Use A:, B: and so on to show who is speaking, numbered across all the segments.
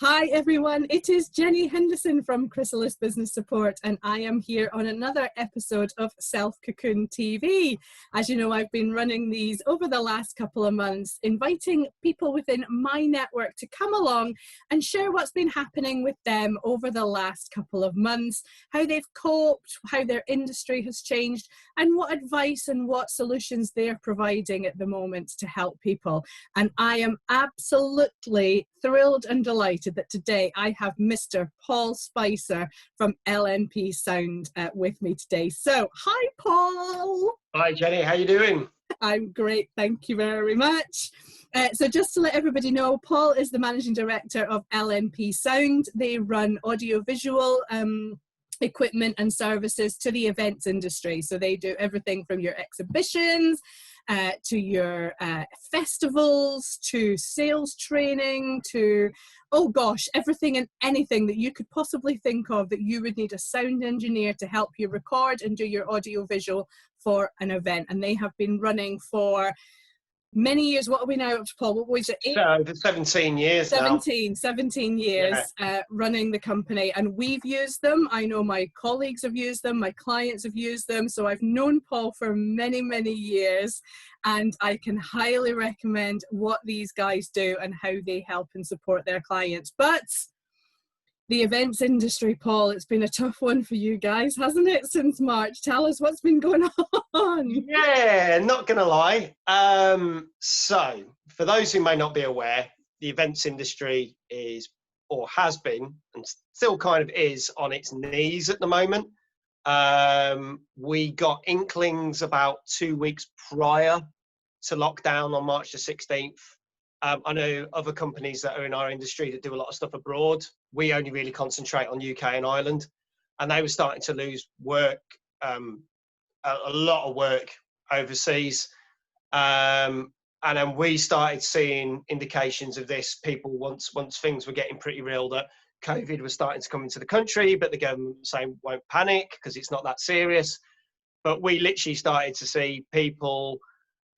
A: Hi everyone, it is Jenny Henderson from Chrysalis Business Support and I am here on another episode of Self Cocoon TV. As you know, I've been running these over the last couple of months, inviting people within my network to come along and share what's been happening with them over the last couple of months, how they've coped, how their industry has changed, and what advice and what solutions they're providing at the moment to help people. And I am absolutely thrilled and delighted that today I have Mr. Paul Spicer from LNP Sound with me today. So, hi Paul.
B: Hi Jenny, how you doing?
A: I'm great, thank you very much. So just to let everybody know, Paul is the Managing Director of LNP Sound. They run audiovisual equipment and services to the events industry. So they do everything from your exhibitions, to your festivals, to sales training, to, oh gosh, everything and anything that you could possibly think of that you would need a sound engineer to help you record and do your audio visual for an event. And they have been running for many years. What are we now up to, Paul? What was it?
B: So, 17 years
A: 17 years running the company, and we've used them. I know my colleagues have used them, my clients have used them, so I've known Paul for many, many years, and I can highly recommend what these guys do and how they help and support their clients. But the events industry, Paul, it's been a tough one for you guys, hasn't it, since March? Tell us what's been going on.
B: Yeah, not gonna lie. So for those who may not be aware, the events industry is, or has been, and still kind of is, on its knees at the moment. We got inklings about 2 weeks prior to lockdown on March the 16th. I know other companies that are in our industry that do a lot of stuff abroad. We only really concentrate on UK and Ireland, and they were starting to lose work, a lot of work overseas. And then we started seeing indications of this. People, once things were getting pretty real, that COVID was starting to come into the country, but the government was saying won't panic because it's not that serious. But we literally started to see people.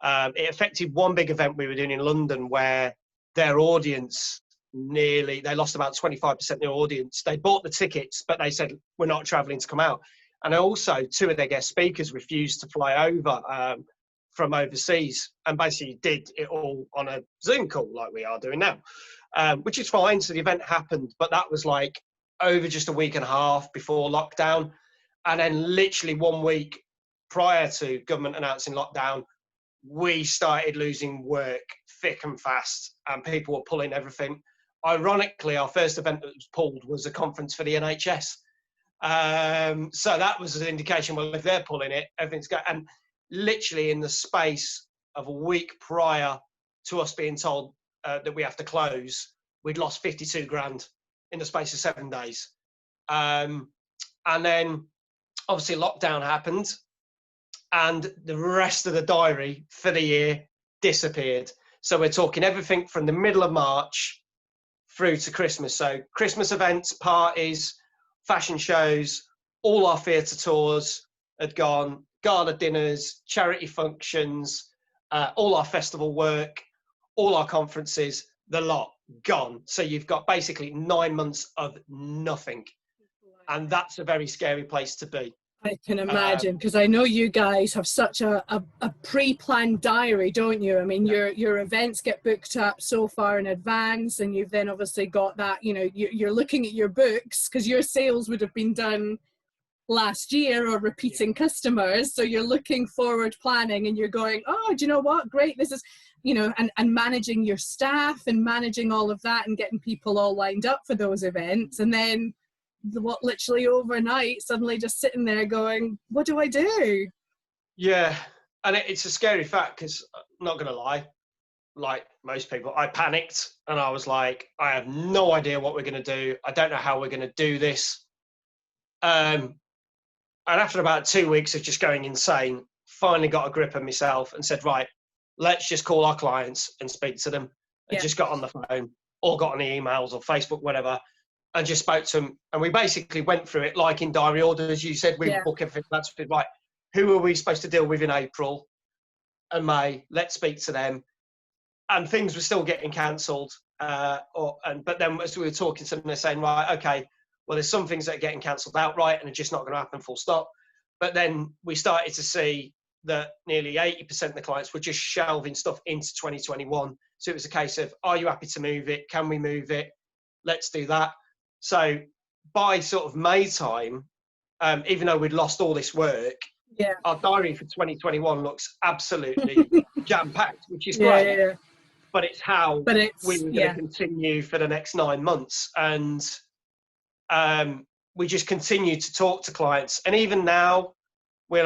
B: It affected one big event we were doing in London where their audience they lost about 25% of their audience. They bought the tickets, but they said, we're not traveling to come out. And also 2 of their guest speakers refused to fly over from overseas and basically did it all on a Zoom call like we are doing now, which is fine. So the event happened, but that was like over just a week and a half before lockdown. And then literally 1 week prior to government announcing lockdown, we started losing work thick and fast, and people were pulling everything. Ironically, our first event that was pulled was a conference for the NHS. So that was an indication, well, if they're pulling it, everything's going. And literally in the space of a week prior to us being told that we have to close, we'd lost 52 grand in the space of 7 days. And then obviously lockdown happened, and the rest of the diary for the year disappeared. So we're talking everything from the middle of March through to Christmas. So Christmas events, parties, fashion shows, all our theatre tours had gone, gala dinners, charity functions, all our festival work, all our conferences, the lot gone. So you've got basically 9 months of nothing. And that's a very scary place to be.
A: I can imagine, because I know you guys have such a pre-planned diary, don't you? I mean, your events get booked up so far in advance, and you've then obviously got that, you know, you're looking at your books because your sales would have been done last year or repeating customers. So you're looking forward planning and you're going, oh, do you know what? Great. This is, you know, and managing your staff and managing all of that and getting people all lined up for those events. And then literally overnight, suddenly just sitting there going, what do I do?
B: Yeah, and it's a scary fact because I'm not going to lie, like most people, I panicked and I was like, I have no idea what we're going to do. I don't know how we're going to do this. And after about 2 weeks of just going insane, finally got a grip of myself and said, right, let's just call our clients and speak to them. And just got on the phone or got on the emails or Facebook, whatever, and just spoke to them. And we basically went through it like in diary order, as you said. We book everything. That's right. Who are we supposed to deal with in April and May? Let's speak to them. And things were still getting cancelled. But then as we were talking to them, they're saying, right, okay, well, there's some things that are getting cancelled outright and are just not going to happen, full stop. But then we started to see that nearly 80% of the clients were just shelving stuff into 2021. So it was a case of, are you happy to move it? Can we move it? Let's do that. So by sort of May time, even though we'd lost all this work, our diary for 2021 looks absolutely jam-packed, which is great. But it's how we were going to continue for the next 9 months. And we just continue to talk to clients. And even now, we're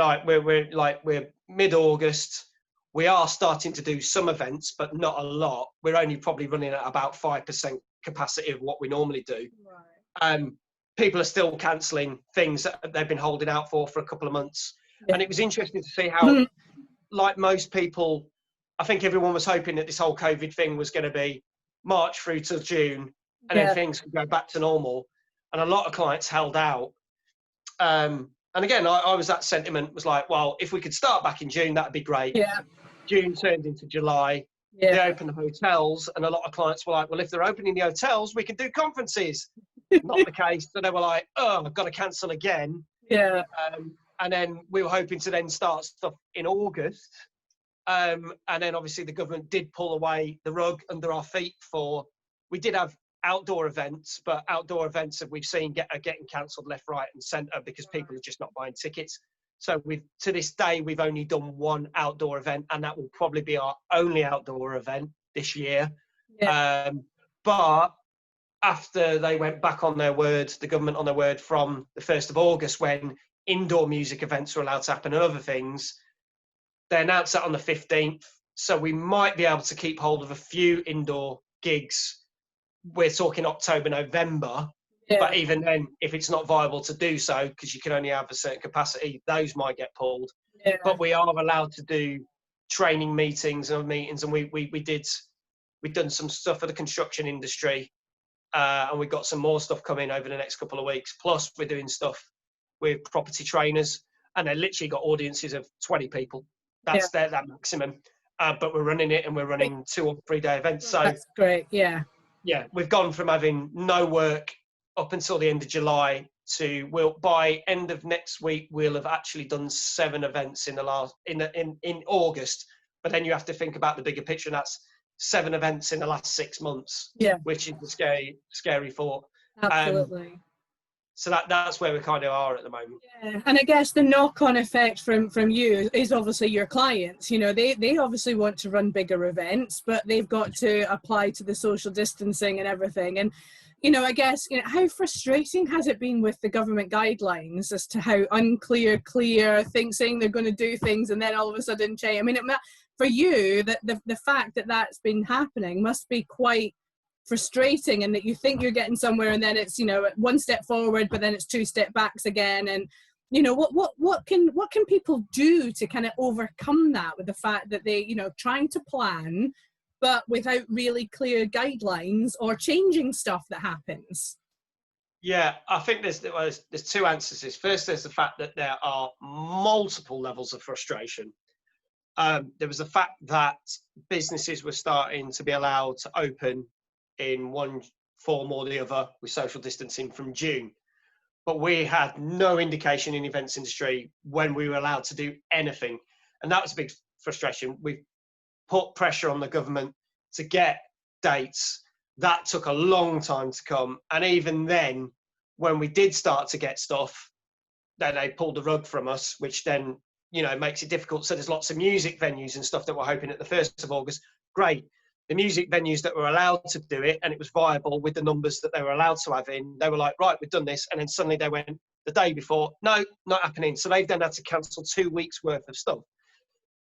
B: mid-August. We are starting to do some events, but not a lot. We're only probably running at about 5% capacity of what we normally do. Right. People are still cancelling things that they've been holding out for a couple of months. And it was interesting to see how, like most people, I think everyone was hoping that this whole COVID thing was going to be March through to June, and then things could go back to normal. And a lot of clients held out. And again, I was that sentiment was like, well, if we could start back in June, that'd be great. Yeah. June turned into July. Yeah. They opened the hotels, and a lot of clients were like, well, if they're opening the hotels, we can do conferences. Not the case. So they were like, oh, I've got to cancel again. Yeah. And then we were hoping to then start stuff in August. And then obviously the government did pull away the rug under our feet we did have outdoor events, but outdoor events that we've seen are getting cancelled left, right and centre because people are just not buying tickets. So to this day, we've only done one outdoor event, and that will probably be our only outdoor event this year. Yeah. But after they went back on their word, the government on their word from the 1st of August, when indoor music events were allowed to happen and other things, they announced that on the 15th. So we might be able to keep hold of a few indoor gigs. We're talking October, November. Yeah. But even then, if it's not viable to do so, because you can only have a certain capacity, those might get pulled. Yeah. But we are allowed to do training meetings, and we've done some stuff for the construction industry, and we've got some more stuff coming over the next couple of weeks. Plus, we're doing stuff with property trainers, and they literally got audiences of 20 people. That's that maximum. But we're running it, and we're running 2 or 3 day events. So
A: that's great. Yeah.
B: Yeah, we've gone from having no work up until the end of July to by end of next week we'll have actually done 7 events in August. But then you have to think about the bigger picture, and that's 7 events in the last 6 months. Yeah, which is a scary thought.
A: Absolutely.
B: So that's where we kind of are at the moment.
A: Yeah, and I guess the knock-on effect from you is obviously your clients. You know, they obviously want to run bigger events, but they've got to apply to the social distancing and everything. And, you know, I guess, you know, how frustrating has it been with the government guidelines as to how unclear, saying they're going to do things and then all of a sudden change? I mean, for you, the fact that that's been happening must be quite frustrating, and that you think you're getting somewhere and then it's, you know, 1 step forward but then it's 2 step backs again. And, you know, what can people do to kind of overcome that, with the fact that they, you know, trying to plan but without really clear guidelines or changing stuff that happens?
B: Yeah, I think there's 2 answers. First, there's the fact that there are multiple levels of frustration. There was the fact that businesses were starting to be allowed to open in one form or the other with social distancing from June. But we had no indication in the events industry when we were allowed to do anything. And that was a big frustration. We put pressure on the government to get dates. That took a long time to come. And even then, when we did start to get stuff, then they pulled the rug from us, which then, you know, makes it difficult. So there's lots of music venues and stuff that we're hoping at the 1st of August. Great. The music venues that were allowed to do it, and it was viable with the numbers that they were allowed to have in, they were like, right, we've done this. And then suddenly they went the day before, no, not happening. So they've then had to cancel 2 weeks worth of stuff.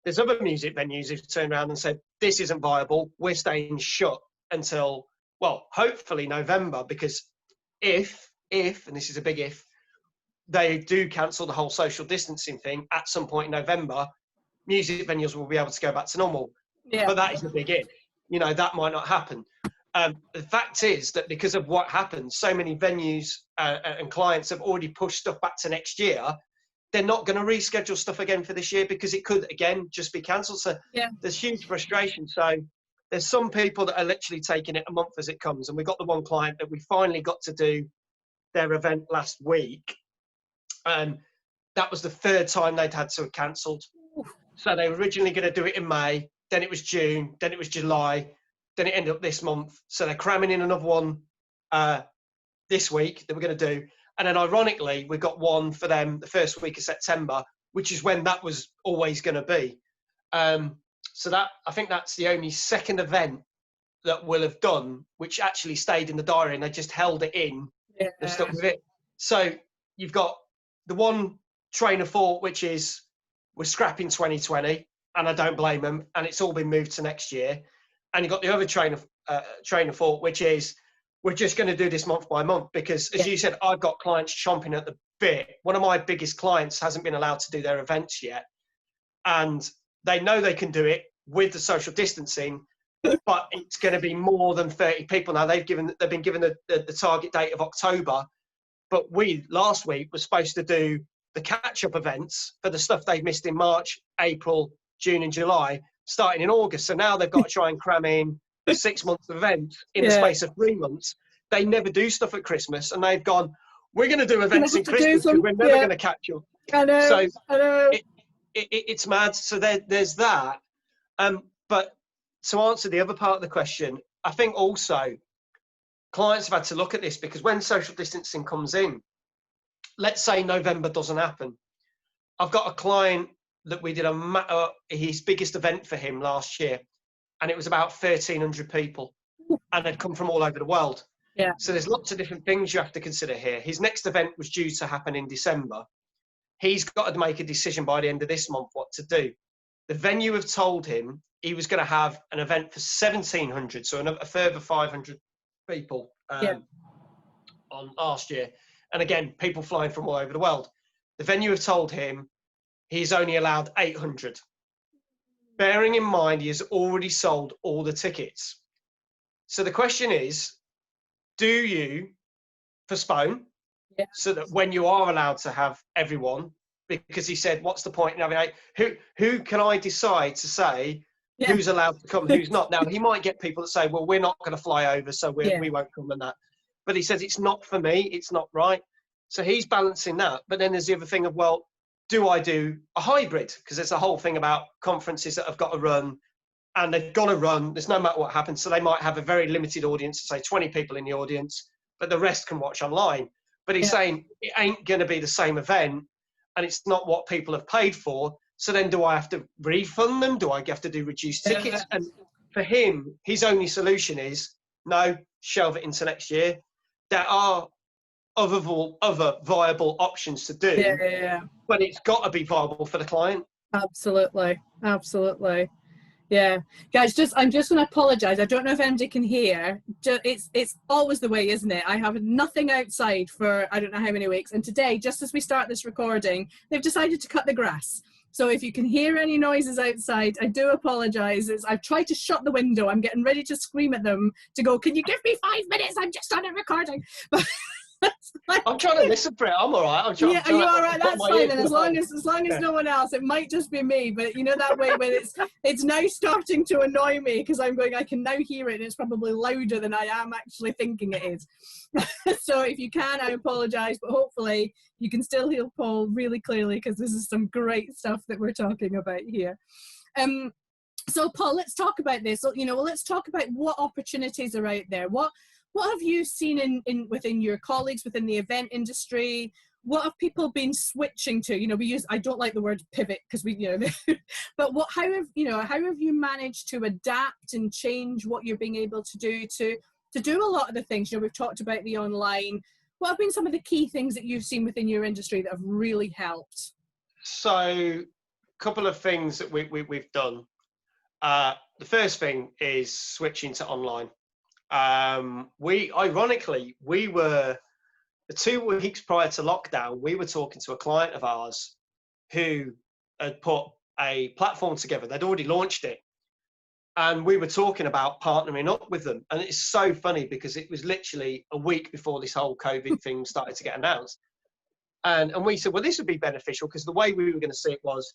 B: There's other music venues who've turned around and said, this isn't viable. We're staying shut until, well, hopefully November, because if, and this is a big if, they do cancel the whole social distancing thing at some point in November, music venues will be able to go back to normal. Yeah. But that is a big if. You know, that might not happen. The fact is that because of what happened, so many venues and clients have already pushed stuff back to next year. They're not going to reschedule stuff again for this year because it could, again, just be cancelled. So there's huge frustration. So There's some people that are literally taking it a month as it comes. And we've got the one client that we finally got to do their event last week. And that was the third time they'd had to have cancelled. So they were originally going to do it in May, then it was June, then it was July, then it ended up this month. So they're cramming in another one this week that we're going to do. And then ironically, we've got one for them the first week of September, which is when that was always going to be. So that, I think that's the only second event that we'll have done, which actually stayed in the diary, and they just held it in.
A: Yeah.
B: They've stuck with it. So you've got the one train of thought, which is we're scrapping 2020, and I don't blame them, and it's all been moved to next year. And you've got the other train of thought, which is we're just going to do this month by month, because as you said, I've got clients chomping at the bit. One of my biggest clients hasn't been allowed to do their events yet, and they know they can do it with the social distancing, but it's going to be more than 30 people now. They've been given the target date of October, but we last week were supposed to do the catch-up events for the stuff they've missed in March, April, June and July, starting in August. So now they've got to try and cram in 6 months of events in the space of 3 months. They never do stuff at Christmas, and they've gone, we're going to do events in Christmas because we're never going to catch up.
A: I know.
B: It's mad. So there's that. But to answer the other part of the question, I think also clients have had to look at this, because when social distancing comes in, let's say November doesn't happen. I've got a client that we did his biggest event for him last year, and it was about 1,300 people, and they'd come from all over the world.
A: Yeah.
B: So there's lots of different things you have to consider here. His next event was due to happen in December. He's got to make a decision by the end of this month what to do. The venue have told him he was going to have an event for 1,700, so a further 500 people on last year. And again, people flying from all over the world. The venue have told him he's only allowed 800. Bearing in mind, he has already sold all the tickets. So the question is, do you postpone so that when you are allowed to have everyone, because he said, what's the point in having who can I decide to say who's allowed to come, who's not? Now, he might get people that say, well, we're not going to fly over, so we won't come and that. But he says, it's not for me, it's not right. So he's balancing that. But then there's the other thing of, well, do I do a hybrid? Because there's a whole thing about conferences that have got to run, and they've got to run. There's no matter what happens. So they might have a very limited audience, say 20 people in the audience, but the rest can watch online. But he's saying it ain't going to be the same event, and it's not what people have paid for. So then do I have to refund them? Do I have to do reduced tickets? And for him, his only solution is, no, shelve it into next year. There are other viable options to do, but it's got to be viable for the client.
A: Absolutely. Yeah, guys, I'm just going to apologise. I don't know if MJ can hear. It's always the way, isn't it? I have nothing outside for I don't know how many weeks, and today, just as we start this recording, they've decided to cut the grass. So if you can hear any noises outside, I do apologise. I've tried to shut the window. I'm getting ready to scream at them to go, can you give me 5 minutes? I'm just on a recording. But
B: I'm trying to listen for it. I'm all right.
A: Are you all right? That's fine. And as long as no one else, it might just be me. But you know that way when it's now starting to annoy me because I'm going, I can now hear it and it's probably louder than I am actually thinking it is. So if you can, I apologise, but hopefully you can still hear Paul really clearly because this is some great stuff that we're talking about here. So Paul, let's talk about this. So, let's talk about what opportunities are out there. What have you seen within your colleagues within the event industry? What have people been switching to? I don't like the word pivot because but how have you managed to adapt and change what you're being able to do to do a lot of the things? We've talked about the online. What have been some of the key things that you've seen within your industry that have really helped?
B: So, a couple of things that we've done. The first thing is switching to online. We were the 2 weeks prior to lockdown, we were talking to a client of ours who had put a platform together. They'd already launched it. And we were talking about partnering up with them. And it's so funny because it was literally a week before this whole COVID thing started to get announced. And we said, well, this would be beneficial because the way we were going to see it was,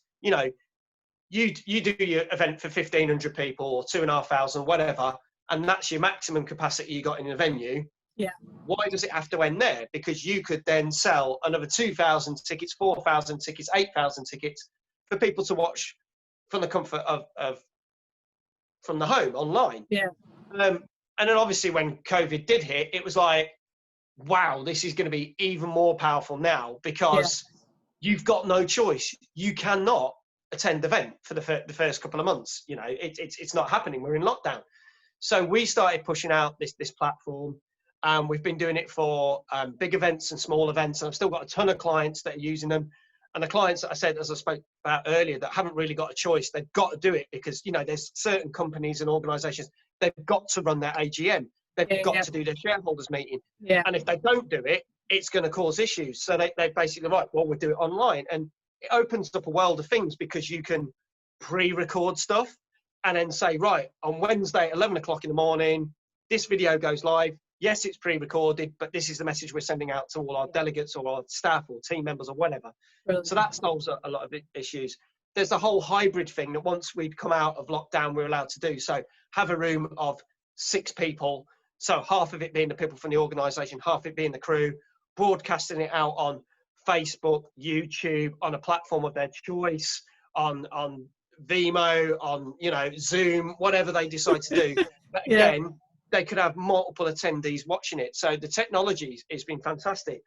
B: you do your event for 1,500 people or 2,500, whatever, and that's your maximum capacity you got in a venue.
A: Yeah.
B: Why does it have to end there? Because you could then sell another 2,000 tickets, 4,000 tickets, 8,000 tickets for people to watch from the comfort of from the home online.
A: Yeah.
B: And then obviously when COVID did hit, it was like, wow, this is going to be even more powerful now, because you've got no choice. You cannot attend the event for the first couple of months. You know, it's not happening. We're in lockdown. So we started pushing out this platform. We've been doing it for big events and small events, and I've still got a ton of clients that are using them. And the clients that I said, as I spoke about earlier, that haven't really got a choice, they've got to do it, because, you know, there's certain companies and organisations, they've got to run their AGM. They've got to do their shareholders meeting.
A: Yeah.
B: And if they don't do it, it's going to cause issues. So they basically, right, well, we'll do it online. And it opens up a world of things, because you can pre-record stuff and then say, right, on Wednesday at 11 o'clock in the morning, this video goes live. Yes, it's pre-recorded, but this is the message we're sending out to all our delegates or our staff or team members or whatever.
A: Brilliant.
B: So that solves a lot of issues. There's the whole hybrid thing that once we'd come out of lockdown, we're allowed to do. So have a room of 6 people. So half of it being the people from the organisation, half of it being the crew, broadcasting it out on Facebook, YouTube, on a platform of their choice, on Vimeo, on, you know, Zoom, whatever they decide to do. But again, they could have multiple attendees watching it. So the technology has been fantastic.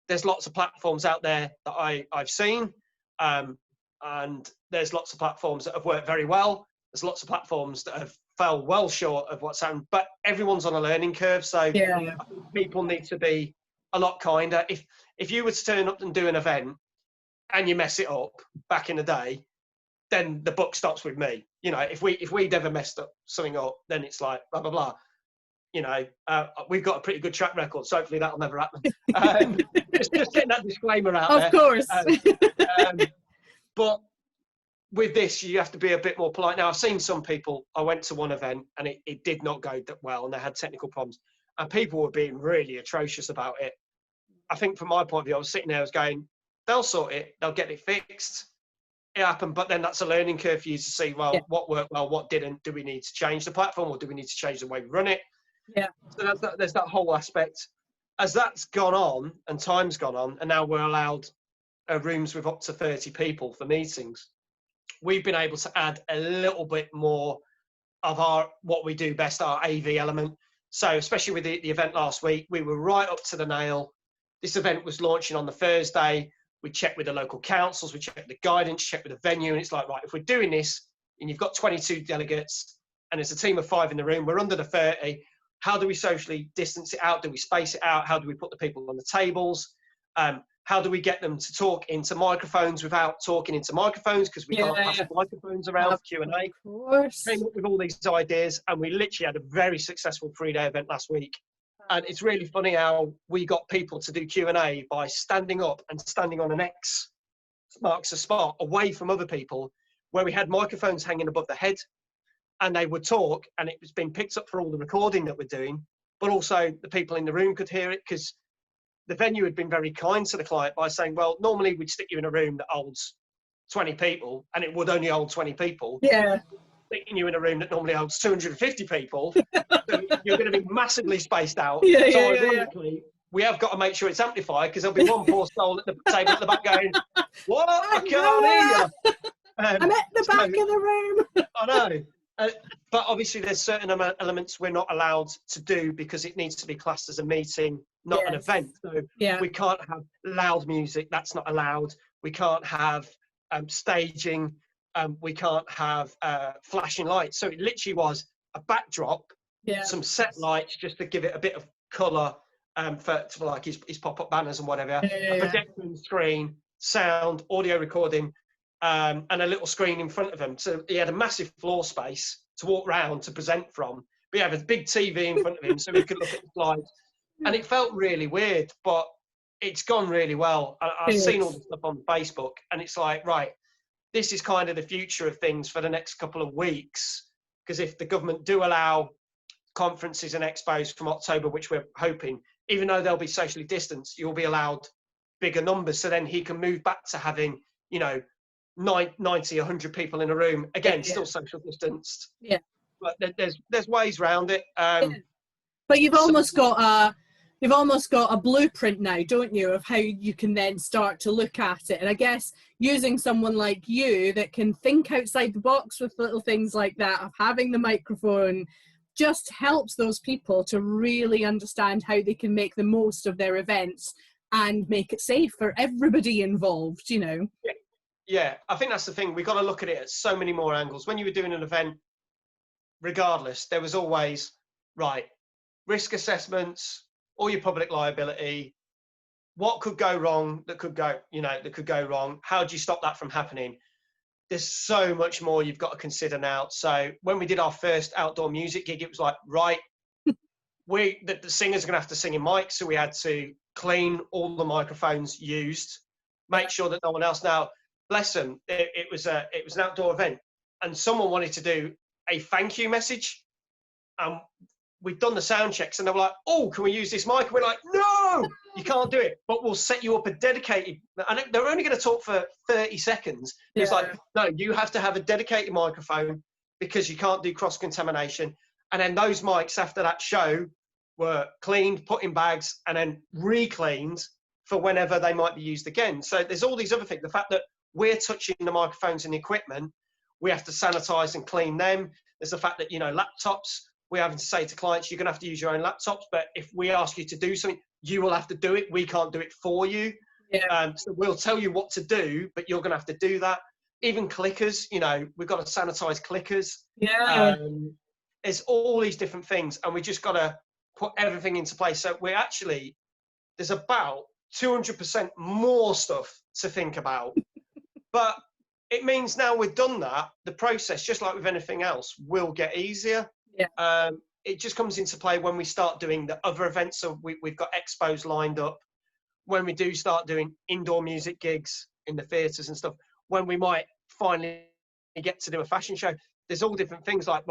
B: There's lots of platforms out there that I've seen, and there's lots of platforms that have worked very well. There's lots of platforms that have fell well short of what's happened, but everyone's on a learning curve. So I think people need to be a lot kinder. If you were to turn up and do an event and you mess it up back in the day, then the buck stops with me. You know, if we'd ever messed up something up, then it's like blah blah blah. You know, we've got a pretty good track record, so hopefully that'll never happen. Just getting that disclaimer out there.
A: Of course.
B: But with this, you have to be a bit more polite. Now, I've seen some people, I went to one event and it did not go that well, and they had technical problems, and people were being really atrocious about it. I think from my point of view, I was sitting there, I was going, they'll sort it, they'll get it fixed. It happened, but then that's a learning curve for you to see, well, what worked well, what didn't. Do we need to change the platform, or do we need to change the way we run it?
A: Yeah.
B: So there's that whole aspect. As that's gone on and time's gone on, and now we're allowed rooms with up to 30 people for meetings, we've been able to add a little bit more of what we do best, our AV element. So especially with the event last week, we were right up to the nail. This event was launching on the Thursday. We checked with the local councils, we checked the guidance, checked with the venue, and it's like, right, if we're doing this and you've got 22 delegates and it's a team of 5 in the room, we're under the 30, how do we socially distance it out? Do we space it out? How do we put the people on the tables? How do we get them to talk into microphones without talking into microphones, because we can't pass microphones around for Q&A?
A: Of course.
B: Came up with all these ideas, and we literally had a very successful 3-day event last week. And it's really funny how we got people to do Q&A by standing up and standing on an X marks a spot away from other people, where we had microphones hanging above the head, and they would talk, and it was being picked up for all the recording that we're doing, but also the people in the room could hear it, because the venue had been very kind to the client by saying, well, normally we'd stick you in a room that holds 20 people, and it would only hold 20 people.
A: Yeah.
B: Sticking you in a room that normally holds 250 people, so you're going to be massively spaced out. Ironically, we have got to make sure it's amplified, because there'll be one poor soul at the table at the back going, what? I can't hear you.
A: I'm at the back of the room.
B: I know. But obviously there's certain elements we're not allowed to do, because it needs to be classed as a meeting, not an event. So we can't have loud music. That's not allowed. We can't have staging. We can't have flashing lights. So it literally was a backdrop, some set lights just to give it a bit of colour for like his pop-up banners and whatever, a projection screen, sound, audio recording, and a little screen in front of him. So he had a massive floor space to walk around to present from. But he had a big TV in front of him so he could look at the slides. And it felt really weird, but it's gone really well. I've seen all the stuff on Facebook, and it's like, right, this is kind of the future of things for the next couple of weeks. Because if the government do allow conferences and expos from October, which we're hoping, even though they'll be socially distanced, you'll be allowed bigger numbers. So then he can move back to having, you know, 90, 100 people in a room. Again,
A: Yeah.
B: still social distanced.
A: Yeah.
B: But there's ways around it.
A: Yeah. But you've
B: So,
A: almost got a blueprint now, don't you, of how you can then start to look at it. And I guess using someone like you that can think outside the box with little things like that, of having the microphone, just helps those people to really understand how they can make the most of their events and make it safe for everybody involved, you know.
B: yeah, I think that's the thing. We've got to look at it at so many more angles. When you were doing an event, regardless, there was always, right, risk assessments, all your public liability, what could go wrong that could go wrong. How do you stop that from happening? There's so much more you've got to consider now. So when we did our first outdoor music gig, it was like, right, the singers are going to have to sing in mics. So we had to clean all the microphones used, make sure that no one else. Now, bless them, it was an outdoor event, and someone wanted to do a thank you message. We'd done the sound checks, and they were like, "Oh, can we use this mic?" And we're like, "No, you can't do it, but we'll set you up a dedicated." And they're only going to talk for 30 seconds. Yeah. It's like, no, you have to have a dedicated microphone because you can't do cross contamination. And then those mics after that show were cleaned, put in bags, and then re-cleaned for whenever they might be used again. So there's all these other things. The fact that we're touching the microphones and the equipment, we have to sanitize and clean them. There's the fact that, laptops, we're having to say to clients, you're going to have to use your own laptops, but if we ask you to do something, you will have to do it. We can't do it for you. Yeah. So we'll tell you what to do, but you're going to have to do that. Even clickers, we've got to sanitize clickers.
A: Yeah.
B: There's all these different things, and we just got to put everything into place. So there's about 200% more stuff to think about. But it means now we've done that, the process, just like with anything else, will get easier. Yeah. It just comes into play when we start doing the other events. So we've got expos lined up. When we do start doing indoor music gigs in the theatres and stuff, when we might finally get to do a fashion show, there's all different things like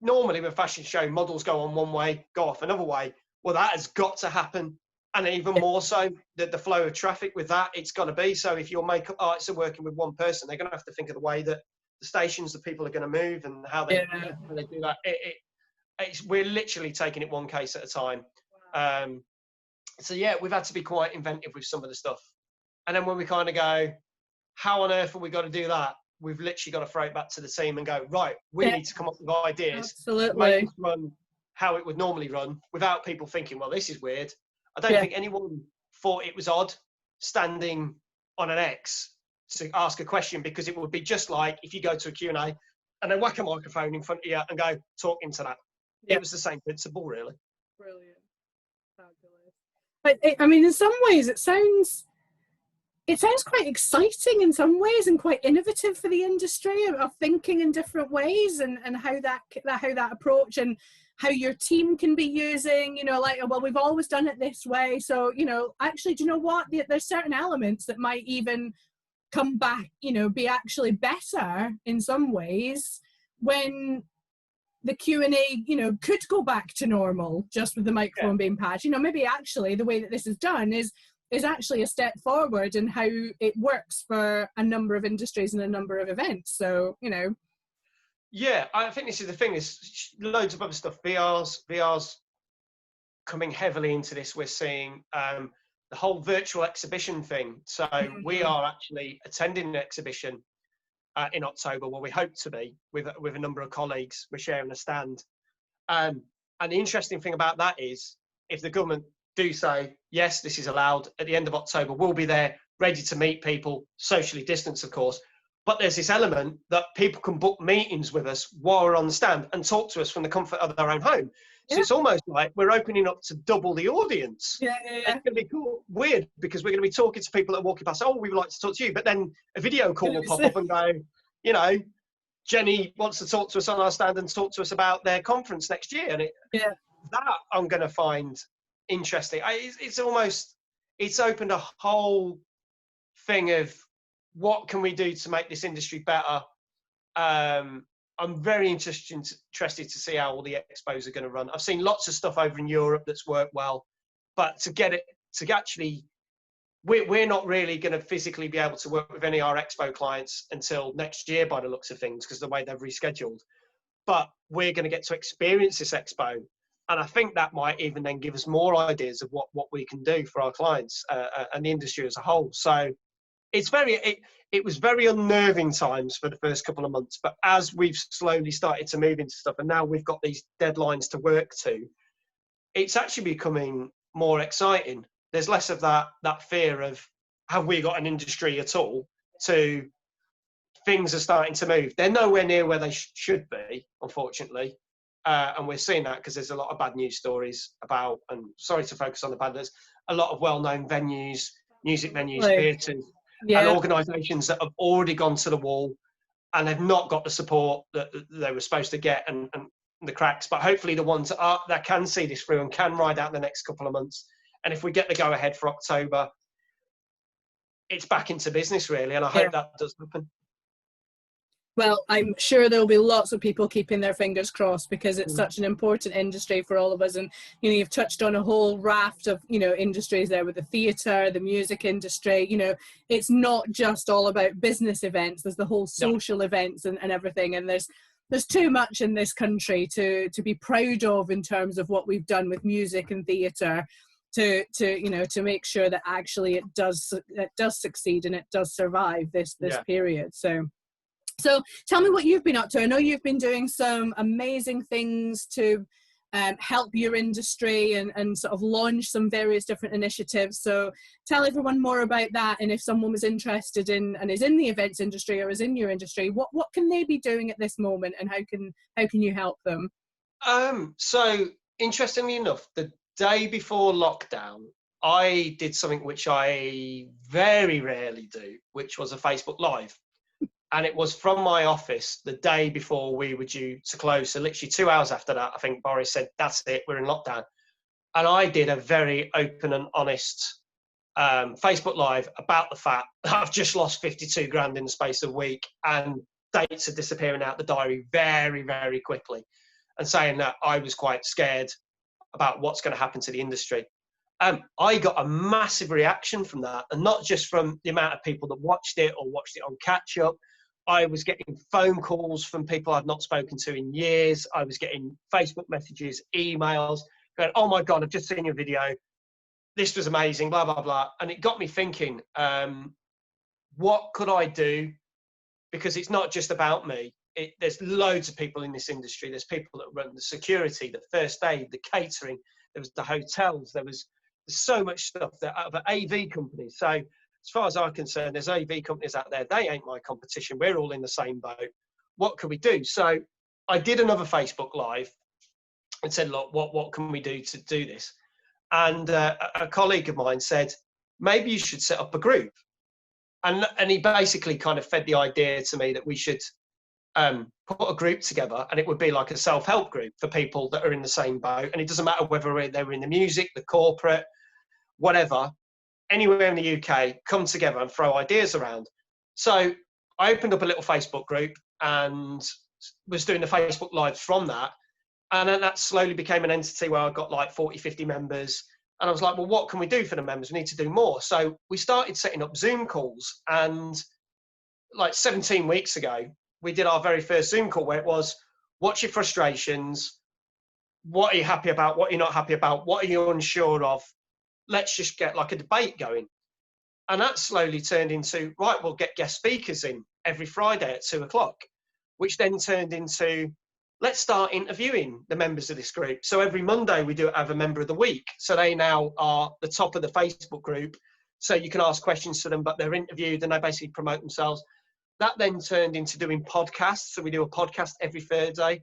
B: normally with a fashion show, models go on one way, go off another way. Well, that has got to happen. And even more so, the flow of traffic with that, it's got to be. So if your makeup artists are working with one person, they're going to have to think of the way that the stations, the people are going to move and how they do that. We're literally taking it one case at a time. Wow. So yeah, we've had to be quite inventive with some of the stuff. And then when we kind of go, how on earth have we got to do that? We've literally got to throw it back to the team and go, right, we need to come up with ideas to make this run how it would normally run without people thinking, well, this is weird. I don't think anyone thought it was odd standing on an X to ask a question, because it would be just like if you go to a Q&A and then whack a microphone in front of you and go, talk into that. Yeah. It was the same principle, really.
A: Brilliant. Fabulous. But I mean, in some ways, it sounds quite exciting in some ways and quite innovative for the industry of thinking in different ways and how that approach and how your team can be using, well, we've always done it this way. So, actually, do you know what? There's certain elements that might even come back, be actually better in some ways when the Q&A, could go back to normal just with the microphone being patched. Maybe actually the way that this is done is actually a step forward in how it works for a number of industries and a number of events. So,
B: Yeah, I think this is the thing, is loads of other stuff. VR's coming heavily into this. We're seeing the whole virtual exhibition thing. So we are actually attending an exhibition in October, well, we hope to be, with a number of colleagues. We're sharing a stand. And the interesting thing about that is, if the government do say, yes, this is allowed, at the end of October, we'll be there ready to meet people, socially distanced, of course. But there's this element that people can book meetings with us while we're on the stand and talk to us from the comfort of their own home. So it's almost like we're opening up to double the audience. Yeah. It's going to be cool, weird, because we're going to be talking to people that are walking past. Oh, we would like to talk to you. But then a video call will pop up and go, Jenny wants to talk to us on our stand and talk to us about their conference next year. And that I'm going to find interesting. It's opened a whole thing of what can we do to make this industry better. I'm very interested to see how all the expos are going to run. I've seen lots of stuff over in Europe that's worked well, but to actually we're not really going to physically be able to work with any of our expo clients until next year by the looks of things, because of the way they've rescheduled. But we're going to get to experience this expo. And I think that might even then give us more ideas of what we can do for our clients and the industry as a whole. So it's it was very unnerving times for the first couple of months. But as we've slowly started to move into stuff, and now we've got these deadlines to work to, it's actually becoming more exciting. There's less of that fear of, have we got an industry at all, to things are starting to move. They're nowhere near where they should be, unfortunately. And we're seeing that because there's a lot of bad news stories about, and sorry to focus on the bad, there's a lot of well-known venues, music venues, theatres, and organisations that have already gone to the wall and have not got the support that they were supposed to get, and the cracks. But hopefully the ones that can see this through and can ride out the next couple of months. And if we get the go ahead for October, it's back into business really, and I hope that does happen.
A: Well, I'm sure there'll be lots of people keeping their fingers crossed, because it's such an important industry for all of us. And, you know, you've touched on a whole raft of, you know, industries there, with the theatre, the music industry. You know, it's not just all about business events. There's the whole social events and everything. And there's too much in this country to be proud of in terms of what we've done with music and theatre, to you know, to make sure that actually it does succeed and it does survive this period. So tell me what you've been up to. I know you've been doing some amazing things to help your industry and sort of launch some various different initiatives. So tell everyone more about that. And if someone was interested in and is in the events industry or is in your industry, what can they be doing at this moment, and how can you help them?
B: So interestingly enough, the day before lockdown, I did something which I very rarely do, which was a Facebook Live. And it was from my office the day before we were due to close. So literally 2 hours after that, I think Boris said, that's it, we're in lockdown. And I did a very open and honest Facebook Live about the fact that I've just lost 52 grand in the space of a week, and dates are disappearing out the diary very, very quickly, and saying that I was quite scared about what's going to happen to the industry. I got a massive reaction from that, and not just from the amount of people that watched it or watched it on catch up. I was getting phone calls from people I'd not spoken to in years. I was getting Facebook messages, emails, going, oh my God, I've just seen your video. This was amazing, blah, blah, blah. And it got me thinking, what could I do? Because it's not just about me. There's loads of people in this industry. There's people that run the security, the first aid, the catering. There was the hotels. There's so much stuff. There are other AV companies. So as far as I'm concerned, there's AV companies out there. They ain't my competition. We're all in the same boat. What can we do? So I did another Facebook Live and said, look, what can we do to do this? And a colleague of mine said, maybe you should set up a group. And he basically kind of fed the idea to me that we should put a group together, and it would be like a self-help group for people that are in the same boat. And it doesn't matter whether they were in the music, the corporate, whatever, anywhere in the UK, come together and throw ideas around. So I opened up a little Facebook group and was doing the Facebook Lives from that. And then that slowly became an entity where I got like 40, 50 members. And I was like, well, what can we do for the members? We need to do more. So we started setting up Zoom calls. And like 17 weeks ago, we did our very first Zoom call, where it was, what's your frustrations? What are you happy about? What are you not happy about? What are you unsure of? Let's just get like a debate going. And that slowly turned into, right, we'll get guest speakers in every Friday at 2:00, which then turned into, let's start interviewing the members of this group. So every Monday we do have a member of the week. So they now are the top of the Facebook group. So you can ask questions to them, but they're interviewed and they basically promote themselves. That then turned into doing podcasts. So we do a podcast every Thursday.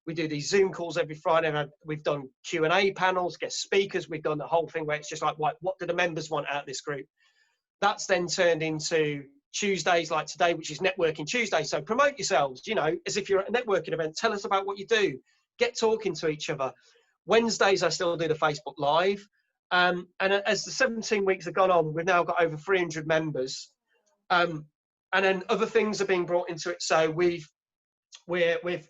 B: We do these Zoom calls every Friday. We've done Q&A panels, guest speakers. We've done the whole thing where it's just like, what do the members want out of this group? That's then turned into Tuesdays like today, which is Networking Tuesday. So promote yourselves, you know, as if you're at a networking event. Tell us about what you do. Get talking to each other. Wednesdays, I still do the Facebook Live. And as the 17 weeks have gone on, we've now got over 300 members. And then other things are being brought into it. So we've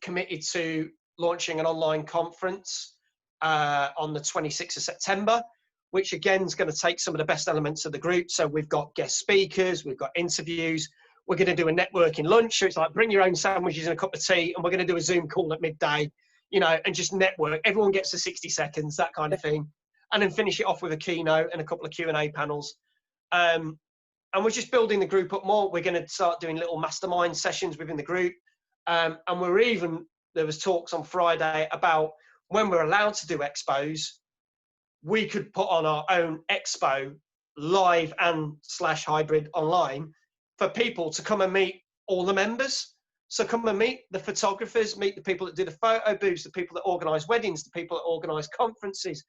B: committed to launching an online conference on the 26th of September, which again is going to take some of the best elements of the group. So we've got guest speakers, we've got interviews. We're going to do a networking lunch. So it's like bring your own sandwiches and a cup of tea, and we're going to do a Zoom call at midday, you know, and just network. Everyone gets the 60 seconds, that kind of thing. And then finish it off with a keynote and a couple of Q&A panels. And we're just building the group up more. We're going to start doing little mastermind sessions within the group. And there was talks on Friday about when we're allowed to do expos, we could put on our own expo live and / hybrid online for people to come and meet all the members. So come and meet the photographers, meet the people that do the photo booths, the people that organise weddings, the people that organise conferences,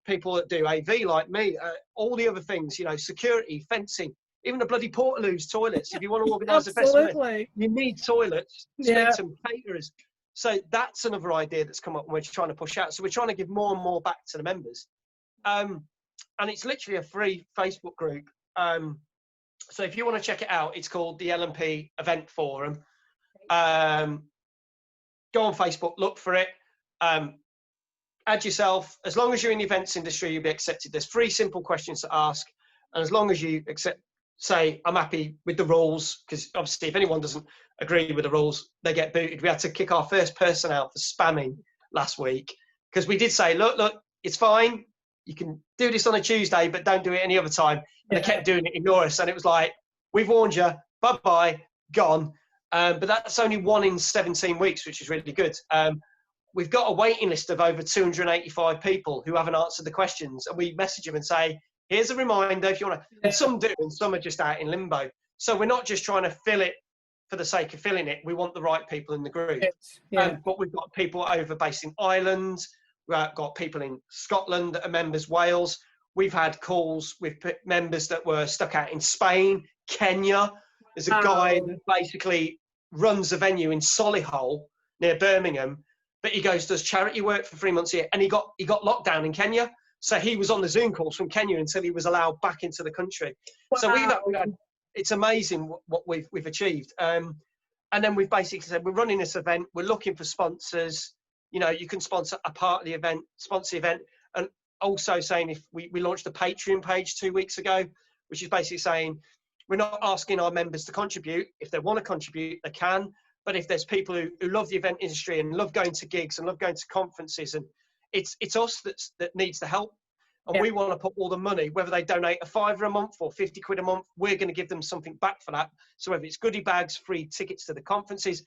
B: people that do AV like me, all the other things, you know, security, fencing, even the bloody Portaloos toilets. If you want to organise a festival, you need toilets, speak to caterers. So that's another idea that's come up and we're trying to push out. So we're trying to give more and more back to the members. And it's literally a free Facebook group. So if you want to check it out, it's called the LNP Event Forum. Go on Facebook, look for it. Add yourself. As long as you're in the events industry, you'll be accepted. There's 3 simple questions to ask. And as long as you say, I'm happy with the rules, because obviously if anyone doesn't agree with the rules, they get booted. We had to kick our first person out for spamming last week, because we did say, look, it's fine. You can do this on a Tuesday, but don't do it any other time. And they kept doing it, ignore us. And it was like, we've warned you, bye-bye, gone. But that's only 1 in 17 weeks, which is really good. We've got a waiting list of over 285 people who haven't answered the questions. And we message them and say, here's a reminder if you want to. And some do, and some are just out in limbo. So we're not just trying to fill it for the sake of filling it. We want the right people in the group. But we've got people over based in Ireland. We've got people in Scotland that are members, Wales. We've had calls with members that were stuck out in Spain, Kenya. There's a guy that basically runs a venue in Solihull near Birmingham, but he does charity work for 3 months a year, and he got locked down in Kenya. So he was on the Zoom calls from Kenya until he was allowed back into the country. Wow. So it's amazing what we've achieved. And then we've basically said, we're running this event. We're looking for sponsors. You know, you can sponsor a part of the event, sponsor the event. And also saying, if we launched a Patreon page 2 weeks ago, which is basically saying, we're not asking our members to contribute. If they want to contribute, they can. But if there's people who love the event industry and love going to gigs and love going to conferences, and it's us that needs the help. And we want to put all the money, whether they donate a £5 a month or 50 quid a month, we're going to give them something back for that. So whether it's goodie bags, free tickets to the conferences,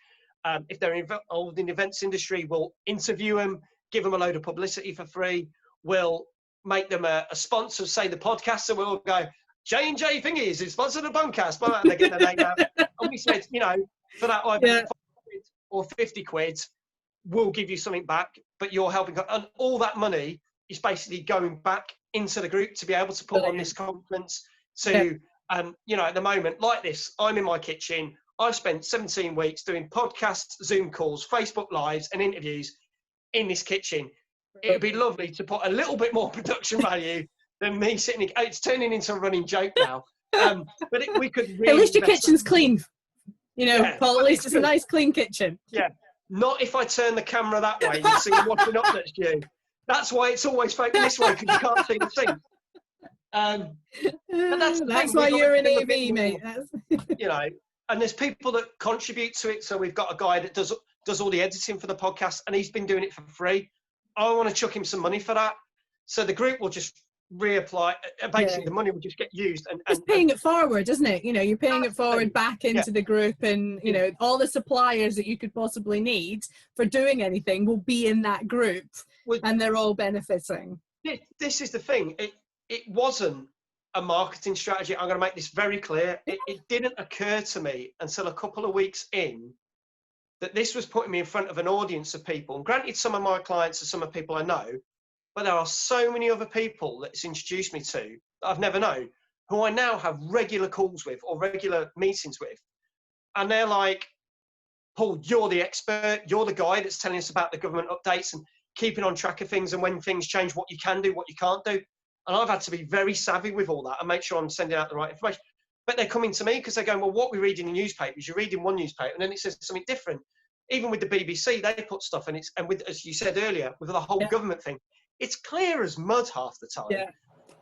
B: if they're involved in the events industry, we'll interview them, give them a load of publicity for free. We'll make them a sponsor, say the podcast, so we'll go, J&J Thingies is sponsored the podcast, and they get their name out. And we said, you know, for that either 5 quid or 50 quid, we'll give you something back, but you're helping. And all that money is basically going back into the group to be able to put on this conference. To, you know, at the moment, like this, I'm in my kitchen. I've spent 17 weeks doing podcasts, Zoom calls, Facebook Lives, and interviews in this kitchen. It'd be lovely to put a little bit more production value than me sitting. It's turning into a running joke now. But we could really.
A: At least your kitchen's clean. You know, Paul, at least it's a nice clean kitchen.
B: Yeah. Not if I turn the camera that way and you see washing up next to you. That's why it's always focused this way, because you can't see the sink. But that's
A: why you're in AV, mate.
B: You know, and there's people that contribute to it. So we've got a guy that does all the editing for the podcast, and he's been doing it for free. I want to chuck him some money for that. So the group will just reapply. Basically, the money will just get used. And
A: it's paying it forward, isn't it? You know, you're paying it forward back into the group, and you know, all the suppliers that you could possibly need for doing anything will be in that group, and they're all benefiting.
B: This is the thing. It wasn't a marketing strategy. I'm going to make this very clear. It didn't occur to me until a couple of weeks in that this was putting me in front of an audience of people. And granted, some of my clients are some of the people I know, but there are so many other people that it's introduced me to that I've never known, who I now have regular calls with or regular meetings with. And they're like, Paul, you're the expert. You're the guy that's telling us about the government updates and keeping on track of things, and when things change, what you can do, what you can't do. And I've had to be very savvy with all that and make sure I'm sending out the right information. But they're coming to me because they're going, well, what we read in the newspapers, you're reading one newspaper and then it says something different. Even with the BBC, they put stuff in it. And with, as you said earlier, with the whole government thing, it's clear as mud half the time.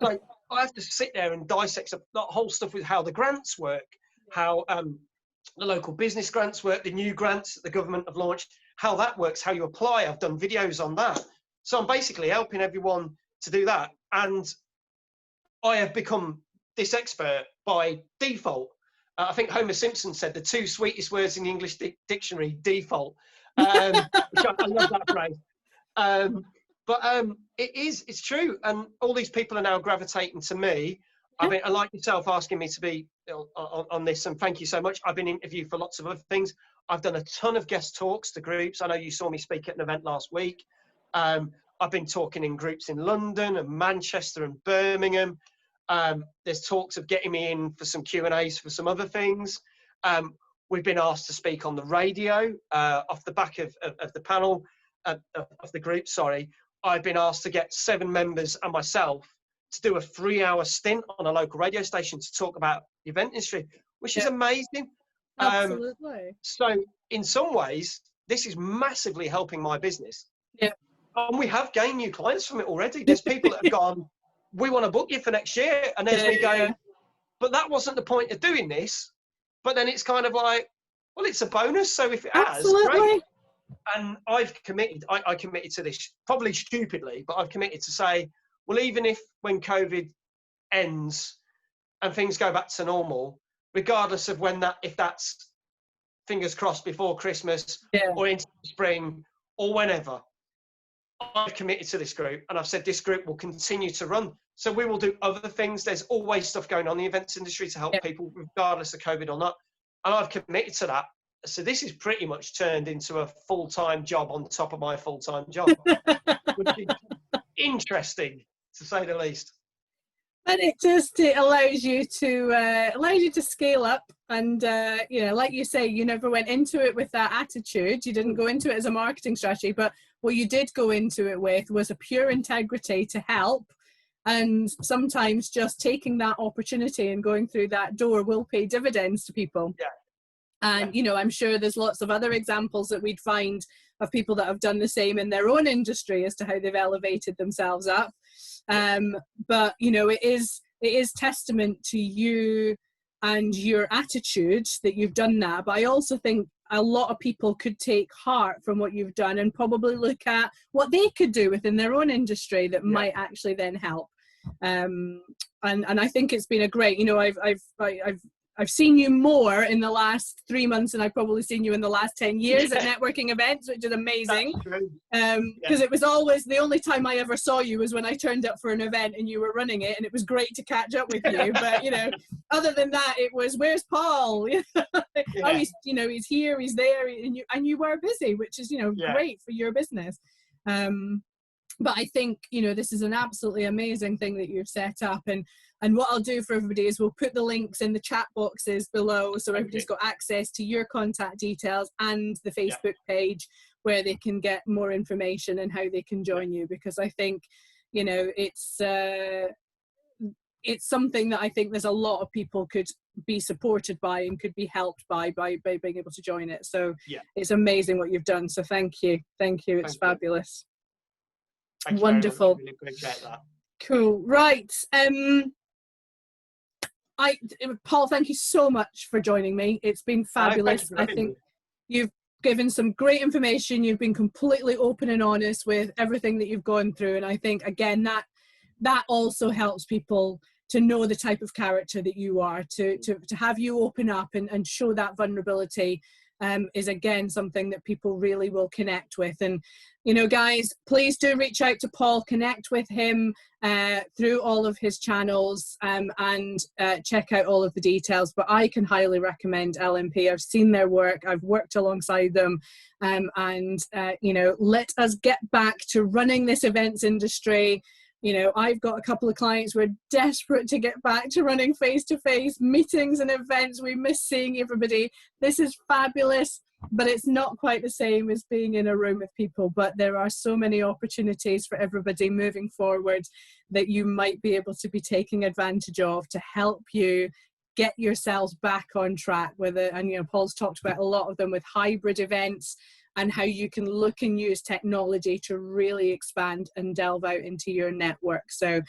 B: So I have to sit there and dissect that whole stuff with how the grants work, how the local business grants work, the new grants that the government have launched, how that works, how you apply. I've done videos on that. So I'm basically helping everyone to do that. And I have become this expert by default. I think Homer Simpson said the two sweetest words in the English dictionary, default. Which I love that phrase. It's true. And all these people are now gravitating to me. I mean, I like yourself asking me to be on this, and thank you so much. I've been interviewed for lots of other things. I've done a ton of guest talks to groups. I know you saw me speak at an event last week. I've been talking in groups in London and Manchester and Birmingham. There's talks of getting me in for some Q&As for some other things. We've been asked to speak on the radio off the back of the panel, of the group, sorry. I've been asked to get 7 members and myself to do a 3-hour stint on a local radio station to talk about the event industry, which is amazing.
A: Absolutely.
B: So in some ways, this is massively helping my business.
A: Yeah.
B: And we have gained new clients from it already. There's people that have gone, we want to book you for next year. And there's me going, but that wasn't the point of doing this. But then it's kind of like, well, it's a bonus. So if it has, great. And I've committed, I committed to this, probably stupidly, but I've committed to say, well, even if when COVID ends and things go back to normal, regardless of when that, if that's fingers crossed before Christmas or into spring or whenever, I've committed to this group, and I've said this group will continue to run. So we will do other things. There's always stuff going on in the events industry to help people, regardless of COVID or not. And I've committed to that. So this is pretty much turned into a full-time job on top of my full-time job, which is interesting, to say the least.
A: And it allows you to scale up, and like you say, you never went into it with that attitude. You didn't go into it as a marketing strategy, but what you did go into it with was a pure integrity to help. And sometimes just taking that opportunity and going through that door will pay dividends to people.
B: Yeah.
A: And, I'm sure there's lots of other examples that we'd find of people that have done the same in their own industry as to how they've elevated themselves up. But, it is testament to you and your attitude that you've done that. But I also think a lot of people could take heart from what you've done and probably look at what they could do within their own industry that might actually then help. And I think it's been a great, I've seen you more in the last 3 months than I've probably seen you in the last 10 years at networking events, which is amazing. Because it was always the only time I ever saw you was when I turned up for an event and you were running it, and it was great to catch up with you. But other than that, it was, where's Paul? Oh, he's here, he's there, and you were busy, which is great for your business. But I think this is an absolutely amazing thing that you've set up, and what I'll do for everybody is we'll put the links in the chat boxes below, so everybody's got access to your contact details and the Facebook page where they can get more information and how they can join you, because I think it's something that I think there's a lot of people could be supported by and could be helped by being able to join it. So it's amazing what you've done. So thank you. It's fabulous. Wonderful.
B: Really appreciate that.
A: Cool. Right. Paul, thank you so much for joining me. It's been fabulous. I think you've given some great information. You've been completely open and honest with everything that you've gone through. And I think, again, that also helps people to know the type of character that you are, to have you open up and show that vulnerability is, again, something that people really will connect with. And guys, please do reach out to Paul, connect with him through all of his channels, and check out all of the details. But I can highly recommend LNP. I've seen their work, I've worked alongside them, and let us get back to running this events industry. I've got a couple of clients. We're desperate to get back to running face-to-face meetings and events. We miss seeing everybody. This is fabulous, but it's not quite the same as being in a room with people. But there are so many opportunities for everybody moving forward that you might be able to be taking advantage of to help you get yourselves back on track with it. And, Paul's talked about a lot of them with hybrid events, and how you can look and use technology to really expand and delve out into your network. So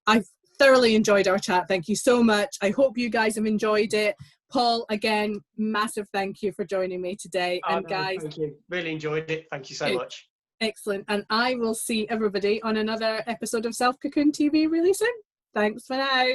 A: I've thoroughly enjoyed our chat. Thank you so much. I hope you guys have enjoyed it. Paul, again, massive thank you for joining me today.
B: Oh,
A: And
B: no,
A: guys,
B: thank you. Really enjoyed it. Thank you so much.
A: Excellent. And I will see everybody on another episode of Self Cocoon TV really soon. Thanks for now.